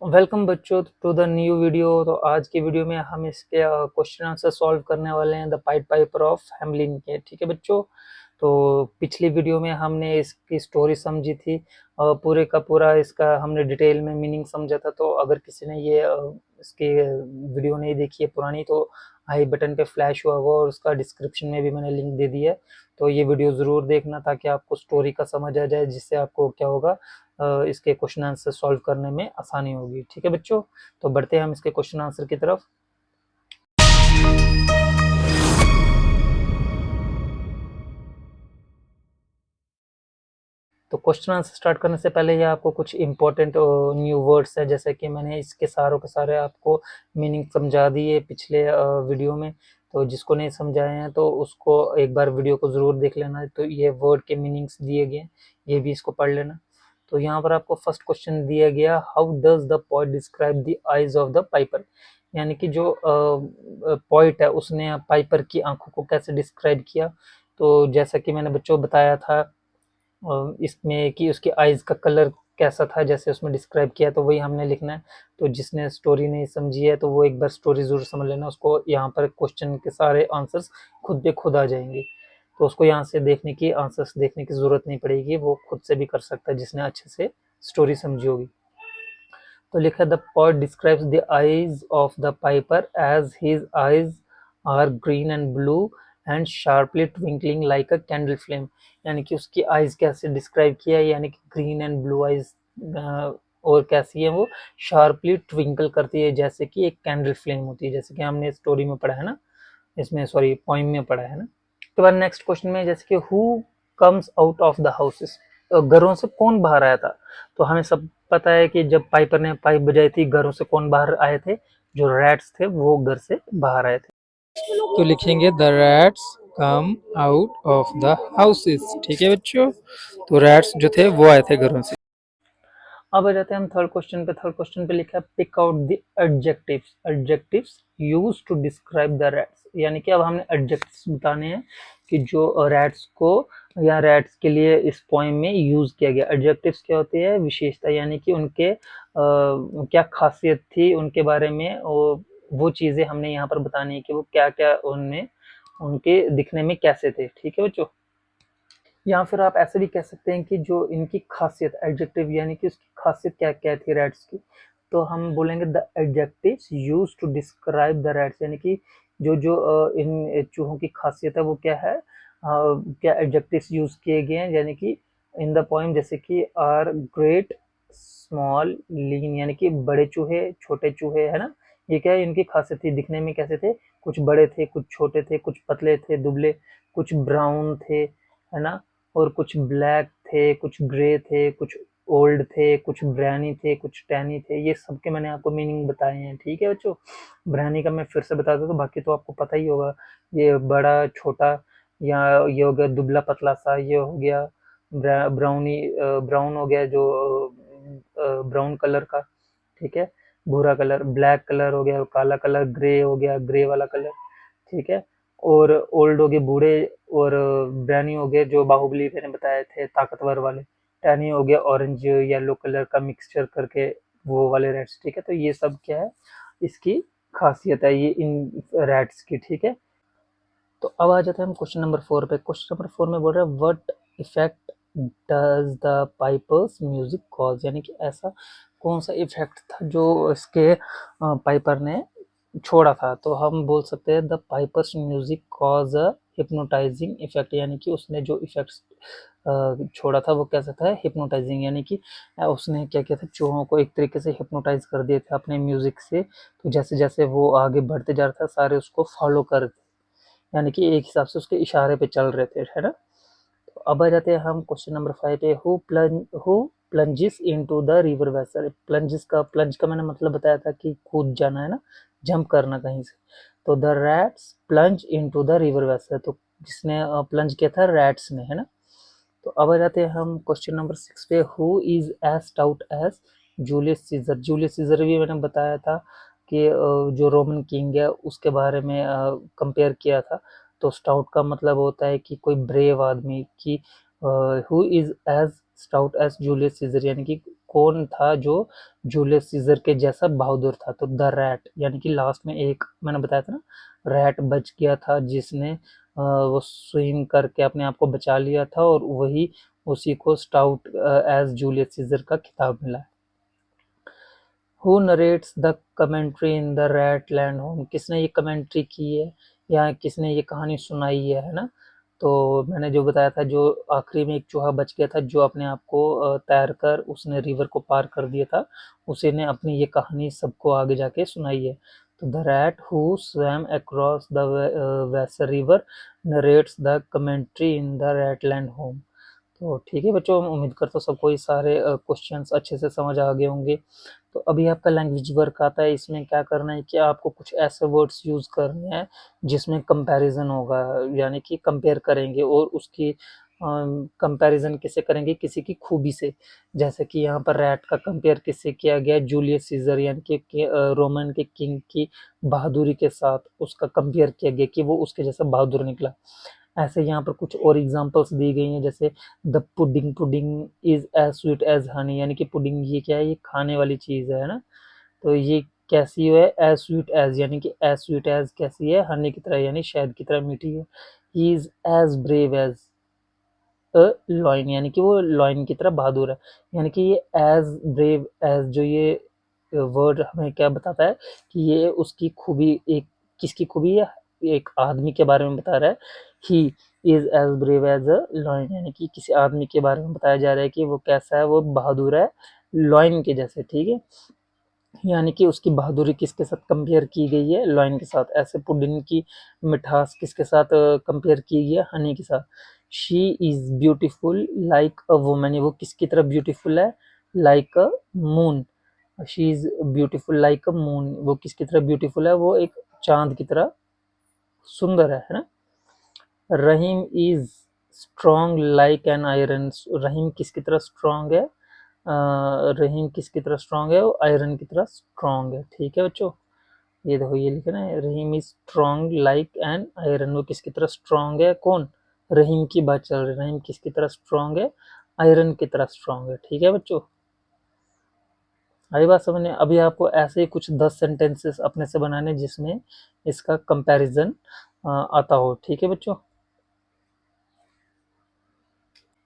Welcome बच्चों to the new video. तो आज की वीडियो में हम इसके क्वेश्चन आंसर सॉल्व करने वाले हैं the pied Piper of Hamelin के। ठीक है बच्चों, तो पिछली वीडियो में हमने इसकी स्टोरी समझी थी, पूरे का पूरा इसका हमने डिटेल में मीनिंग समझा था। तो अगर किसी ने ये इसकी वीडियो नहीं देखी है पुरानी, तो आई बटन पे फ्लैश हुआ हुआ और उसका डिस्क्रिप्शन में भी मैंने लिंक दे दिया है। तो ये वीडियो ज़रूर देखना ताकि आपको स्टोरी का समझ आ जाए, जिससे आपको क्या होगा, इसके क्वेश्चन आंसर सॉल्व करने में आसानी होगी। ठीक है बच्चों, तो बढ़ते हैं हम इसके क्वेश्चन आंसर की तरफ। तो क्वेश्चन आंसर स्टार्ट करने से पहले ये आपको कुछ इंपॉर्टेंट न्यू वर्ड्स है, जैसे कि मैंने इसके सारों के सारे आपको मीनिंग समझा दिए पिछले वीडियो में। तो जिसको नहीं समझाए हैं तो उसको एक बार वीडियो को ज़रूर देख लेना। तो ये वर्ड के मीनिंग्स दिए गए, ये भी इसको पढ़ लेना। तो यहाँ पर आपको फर्स्ट क्वेश्चन दिया गया, how does the poet describe the eyes of the Piper, यानी कि जो पोएट है उसने पाइपर की आंखों को कैसे डिस्क्राइब किया। तो जैसा कि मैंने बच्चों बताया था इसमें कि उसकी आइज़ का कलर कैसा था, जैसे उसमें डिस्क्राइब किया, तो वही हमने लिखना है। तो जिसने स्टोरी नहीं समझी है तो वो एक बार स्टोरी ज़रूर समझ लेना, उसको यहाँ पर क्वेश्चन के सारे आंसर्स खुद पे खुद आ जाएंगे। तो उसको यहाँ से देखने की आंसर्स देखने की ज़रूरत नहीं पड़ेगी, वो खुद से भी कर सकता है जिसने अच्छे से स्टोरी समझी होगी। तो लिखा, the poet describes the eyes of the piper as his eyes are green and blue and sharply twinkling like a candle flame, यानी कि उसकी आईज कैसे डिस्क्राइब किया है, यानी कि ग्रीन एंड ब्लू आईज, और कैसी है वो, शार्पली ट्विंकल करती है जैसे कि एक कैंडल फ्लेम होती है, जैसे कि हमने स्टोरी में पढ़ा है ना, इसमें सॉरी पोइम में पढ़ा है ना। तो बाद नेक्स्ट क्वेश्चन में जैसे कि who comes out of the houses, घरों से कौन बाहर आया था। तो हमें सब पता है कि जब पाइपर ने पाइप बजाई थी, घरों से कौन बाहर आए थे, जो रैट्स थे वो घर से बाहर आए थे। तो लिखेंगे the rats come out of the houses. ठीक है बच्चों, तो रैट्स जो थे वो आए थे घरों से। अब आ जाते हैं हम थर्ड क्वेश्चन पे। थर्ड क्वेश्चन पे लिखा है, pick out the adjectives, adjectives used to describe the rats, यानी कि अब हमने एडजेक्टिव्स बताने हैं कि जो रैट्स को या रैट्स के लिए इस पोएम में यूज किया गया। एडजेक्टिव्स क्या होती है, विशेषता, यानी कि उनके क्या खासियत थी उनके बारे में, वो चीजें हमने यहाँ पर बतानी है कि वो क्या क्या उनमें उनके दिखने में कैसे थे। ठीक है बच्चों, या फिर आप ऐसे भी कह सकते हैं कि जो इनकी खासियत, एडजेक्टिव, यानी कि उसकी खासियत क्या क्या थी रैट्स की। तो हम बोलेंगे the adjectives used to describe the rats, यानी कि जो जो इन चूहों की खासियत है वो क्या है, क्या एडजेक्टिव्स यूज किए गए हैं, यानी कि इन द पोएम, जैसे कि आर ग्रेट, स्मॉल, लीन, यानी कि बड़े चूहे, छोटे चूहे, है ना। ये क्या है, इनकी खासियत थी, दिखने में कैसे थे, कुछ बड़े थे, कुछ छोटे थे, कुछ पतले थे दुबले, कुछ ब्राउन थे, है ना, और कुछ ब्लैक थे, कुछ ग्रे थे, कुछ ओल्ड थे, कुछ ब्राउनी थे, कुछ टैनी थे। ये सबके मैंने आपको मीनिंग बताए हैं। ठीक है बच्चों, ब्राउनी का मैं फिर से बता दूं, तो बाकी तो आपको पता ही होगा, ये बड़ा छोटा, या ये हो गया दुबला पतला सा, ये हो गया ब्राउनी, ब्राउन हो गया जो ब्राउन कलर का, ठीक है, भूरा कलर, ब्लैक कलर हो गया काला कलर, ग्रे हो गया ग्रे वाला कलर, ठीक है, और ओल्ड हो गए बूढ़े, और ब्राउनी हो गए जो बाहुबली मैंने बताए थे ताकतवर वाले, टैनी हो गया ऑरेंज येलो कलर का मिक्सचर करके वो वाले रेड्स। ठीक है, तो ये सब क्या है, इसकी खासियत है ये इन रेड्स की। ठीक है, तो अब आ जाते हैं हम क्वेश्चन नंबर 4 पे। क्वेश्चन नंबर 4 में बोल रहा है, what effect does the pipers music cause, यानी कि ऐसा कौन सा इफेक्ट था जो इसके पाइपर ने छोड़ा था। तो हम बोल सकते हैं the pipers music cause a hypnotising effect, यानी कि उसने जो इफेक्ट्स छोड़ा था वो कैसा था, हिप्नोटाइजिंग, यानी कि उसने क्या किया था, चूहों को एक तरीके से हिप्नोटाइज कर दिए थे अपने म्यूजिक से। तो जैसे जैसे वो आगे बढ़ते जा रहा था सारे उसको फॉलो कर, यानी कि एक हिसाब से उसके इशारे पे चल रहे थे, है ना। तो अब आ जाते हैं हम क्वेश्चन नंबर 5 पे, who plunges into the river vessel. Plunge का मैंने मतलब बताया था कि कूद जाना, है ना, जंप करना कहीं से। तो the rats plunge into the river vessel, तो जिसने प्लंज किया था, रैट्स ने, है ना। तो अब आ जाते हैं हम क्वेश्चन नंबर 6 पे, who is as stout as Julius Caesar. Julius Caesar भी मैंने बताया था कि जो रोमन किंग है उसके बारे में कंपेयर किया था। तो स्टाउट का मतलब होता है कि कोई ब्रेव आदमी, कि who is as stout as Julius Caesar, यानी कि कौन था जो जूलियस सीजर के जैसा बहादुर था। तो द रैट, यानी कि लास्ट में एक मैंने बताया था ना, रैट बच गया था जिसने वो स्विम करके अपने आप को बचा लिया था, और वही उसी को स्टाउट एज जूलियस सीजर का खिताब मिला। Who narrates the commentary in the rat land home, किसने ये कमेंट्री की है या किसने ये कहानी सुनाई है ना। तो मैंने जो बताया था, जो आखिरी में एक चूहा बच गया था जो अपने आप को तैर कर उसने रिवर को पार कर दिया था, उसी ने अपनी ये कहानी सबको आगे जाके सुनाई है। तो the rat who swam across the Weser river narrates the commentary in the Ratland home. तो ठीक है बच्चों, उम्मीद करता हूँ सबको ये सारे क्वेश्चंस अच्छे से समझ आ गए होंगे। तो अभी आपका लैंग्वेज वर्क आता है, इसमें क्या करना है कि आपको कुछ ऐसे वर्ड्स यूज करने हैं जिसमें कंपैरिजन होगा, यानी कि कंपेयर करेंगे, और उसकी कंपैरिजन किससे करेंगे, किसी की खूबी से। जैसे कि यहाँ पर रैट का कंपेयर किससे किया गया, जूलियस सीजर यानी कि रोमन के किंग की बहादुरी के साथ उसका कंपेयर किया गया कि वो उसके जैसा बहादुर निकला। ऐसे यहाँ पर कुछ और एग्जांपल्स दी गई हैं, जैसे the pudding pudding is as sweet as honey, यानी कि पुडिंग ये क्या है, ये खाने वाली चीज है ना। तो ये कैसी है, एज स्वीट एज, यानी कि एज स्वीट एज कैसी है, हनी की तरह यानी शहद की तरह मीठी है। He is as brave as a lion, यानी कि वो लॉयन की तरह बहादुर है। यानी कि ये एज ब्रेव एज जो ये वर्ड हमें क्या बताता है कि ये उसकी खूबी, एक किसकी खूबी है, एक आदमी के बारे में बता रहा है। He is as brave as a lion, यानी कि किसी आदमी के बारे में बताया जा रहा है कि वो कैसा है, वो बहादुर है लॉयन के जैसे। ठीक है, यानी कि उसकी बहादुरी किसके साथ कंपेयर की गई है, लॉयन के साथ। ऐसे पुडिंग की मिठास किसके साथ कंपेयर की गई है, हनी के साथ। She is beautiful like a woman, वो किसकी तरह ब्यूटीफुल है, like a moon. She is beautiful like a moon, वो किसकी तरह ब्यूटीफुल है, वो एक चांद की तरह सुंदर है ना। Rahim is strong like an iron, Rahim किसकी तरह स्ट्रॉन्ग है, रहीम किसकी तरह स्ट्रॉन्ग है, वो आयरन की तरह स्ट्रॉन्ग है। ठीक है बच्चों, ये देखो ये लिखा ना, Rahim is strong like an iron, वो किसकी तरह स्ट्रॉन्ग है, कौन, रहीम की बात चल रही है। रहीम किसकी तरह स्ट्रॉन्ग है, आयरन की तरह स्ट्रॉन्ग है। ठीक है बच्चों, आई बात समझने। अभी आपको ऐसे ही कुछ 10 सेंटेंसेस अपने से बनाने जिसमें इसका कंपैरिजन आता हो। ठीक है बच्चों,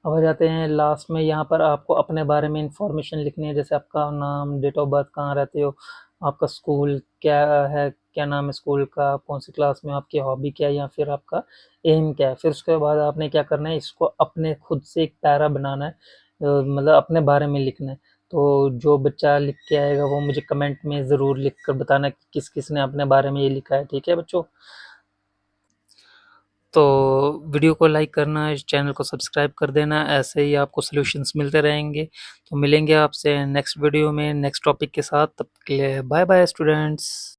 अब आ जाते हैं लास्ट में। यहाँ पर आपको अपने बारे में इंफॉर्मेशन लिखनी है, जैसे आपका नाम, डेट ऑफ बर्थ, कहाँ रहते हो, आपका स्कूल क्या है, क्या नाम है स्कूल का, कौन सी क्लास में, आपकी हॉबी क्या है, या फिर आपका एम क्या है। फिर उसके बाद आपने क्या करना है, इसको अपने खुद से एक पैरा बनाना है, मतलब अपने बारे में लिखना है। तो जो बच्चा लिख के आएगा वो मुझे कमेंट में ज़रूर लिख कर बताना कि किस किस ने अपने बारे में ये लिखा है। ठीक है बच्चों, तो वीडियो को लाइक करना, इस चैनल को सब्सक्राइब कर देना, ऐसे ही आपको सॉल्यूशंस मिलते रहेंगे। तो मिलेंगे आपसे नेक्स्ट वीडियो में नेक्स्ट टॉपिक के साथ, तब तक के लिए बाय बाय स्टूडेंट्स।